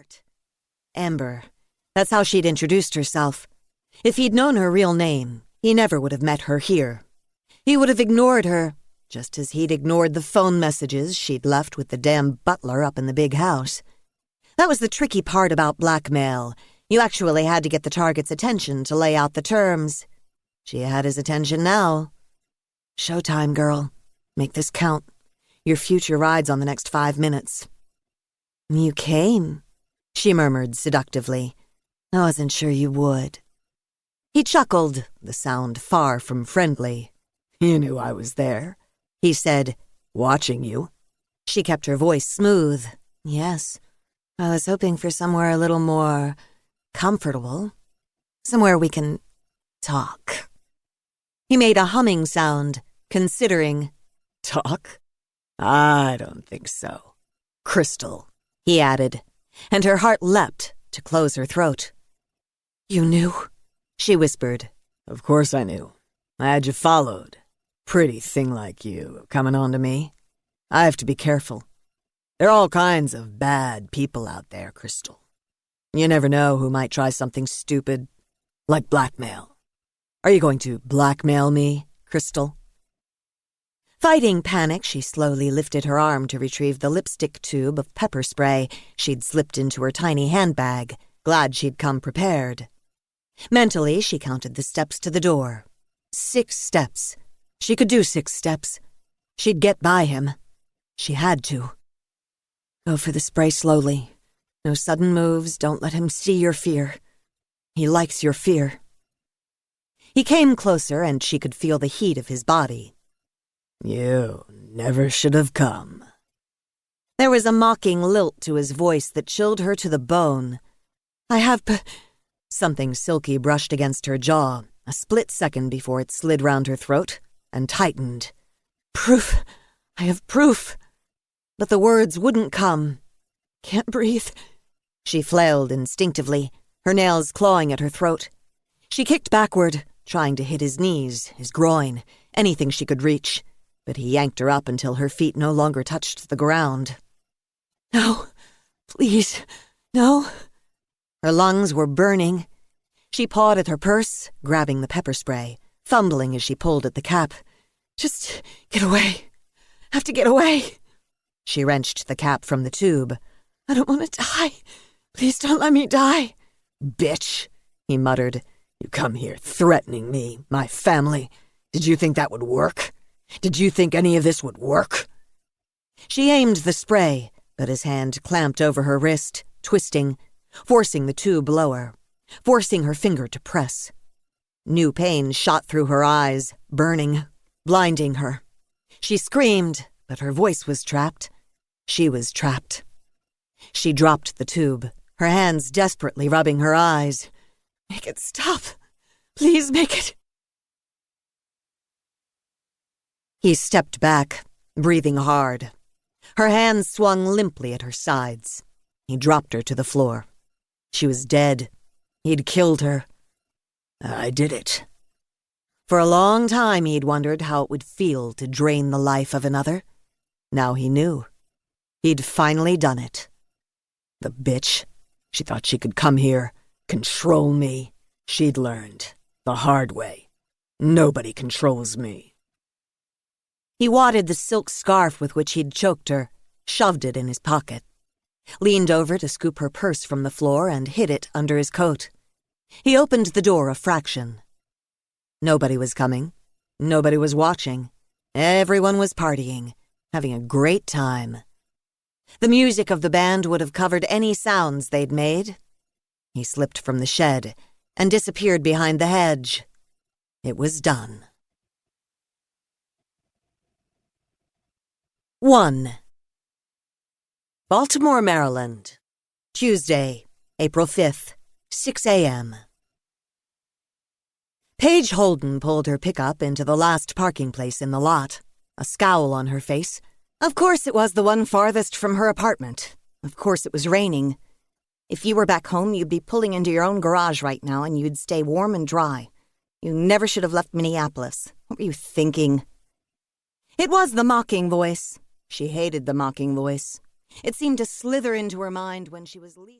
heart. Amber. That's how she'd introduced herself. If he'd known her real name, he never would have met her here. He would have ignored her, just as he'd ignored the phone messages she'd left with the damn butler up in the big house. That was the tricky part about blackmail. You actually had to get the target's attention to lay out the terms. She had his attention now. Showtime, girl. Make this count. Your future rides on the next 5 minutes. You came, she murmured seductively. I wasn't sure you would. He chuckled, the sound far from friendly. You knew I was there, he said, watching you. She kept her voice smooth. Yes, I was hoping for somewhere a little more comfortable. Somewhere we can talk. He made a humming sound, considering. Talk? I don't think so. Crystal, he added, and her heart leapt to close her throat. You knew? She whispered. Of course I knew. I had you followed. Pretty thing like you, coming on to me. I have to be careful. There are all kinds of bad people out there, Crystal. You never know who might try something stupid, like blackmail. Are you going to blackmail me, Crystal? Fighting panic, she slowly lifted her arm to retrieve the lipstick tube of pepper spray she'd slipped into her tiny handbag, glad she'd come prepared. Mentally, she counted the steps to the door. 6 steps. She could do 6 steps. She'd get by him. She had to. Go for the spray slowly. No sudden moves, don't let him see your fear. He likes your fear. He came closer, and she could feel the heat of his body. You never should have come. There was a mocking lilt to his voice that chilled her to the bone. I have Something silky brushed against her jaw, a split second before it slid round her throat and tightened. Proof. I have proof. But the words wouldn't come. Can't breathe. She flailed instinctively, her nails clawing at her throat. She kicked backward, trying to hit his knees, his groin, anything she could reach, but he yanked her up until her feet no longer touched the ground. No, please, no. Her lungs were burning. She pawed at her purse, grabbing the pepper spray, fumbling as she pulled at the cap. Just get away. Have to get away. She wrenched the cap from the tube. I don't want to die. Please don't let me die. Bitch, he muttered. You come here threatening me, my family. Did you think that would work? Did you think any of this would work? She aimed the spray, but his hand clamped over her wrist, twisting, forcing the tube lower, forcing her finger to press. New pain shot through her eyes, burning, blinding her. She screamed, but her voice was trapped. She was trapped. She dropped the tube, her hands desperately rubbing her eyes. Make it stop. Please make it. He stepped back, breathing hard. Her hands swung limply at her sides. He dropped her to the floor. She was dead. He'd killed her. I did it. For a long time he'd wondered how it would feel to drain the life of another. Now he knew. He'd finally done it. The bitch. She thought she could come here, control me. She'd learned, the hard way. Nobody controls me. He wadded the silk scarf with which he'd choked her, shoved it in his pocket, leaned over to scoop her purse from the floor and hid it under his coat. He opened the door a fraction. Nobody was coming. Nobody was watching. Everyone was partying, having a great time. The music of the band would have covered any sounds they'd made. He slipped from the shed and disappeared behind the hedge. It was done. 1. Baltimore, Maryland. Tuesday, April 5th, 6 a.m. Paige Holden pulled her pickup into the last parking place in the lot, a scowl on her face. Of course it was the one farthest from her apartment. Of course it was raining. If you were back home, you'd be pulling into your own garage right now and you'd stay warm and dry. You never should have left Minneapolis. What were you thinking? It was the mocking voice. She hated the mocking voice. It seemed to slither into her mind when she was least